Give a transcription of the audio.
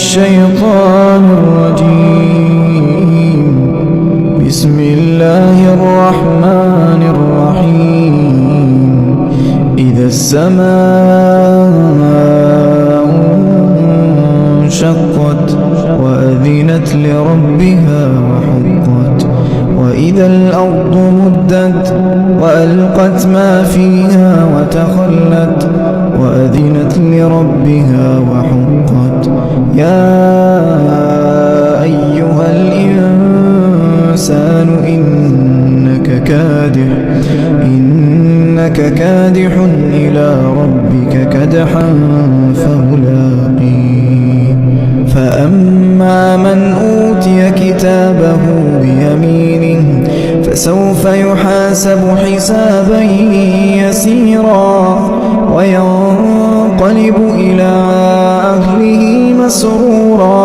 الشيطان الرجيم. بسم الله الرحمن الرحيم. إذا السماء انشقت وأذنت لربها وحقت، وإذا الأرض مدت وألقت ما فيها وتخلت وأذنت لربها وحقت. يا أيها الإنسان إنك كادح إلى ربك كدحا فملاقيه. فأما من أوتي كتابه بيمينه فسوف يحاسب حسابا يسيرا وينقلب إلى أهله مسرورا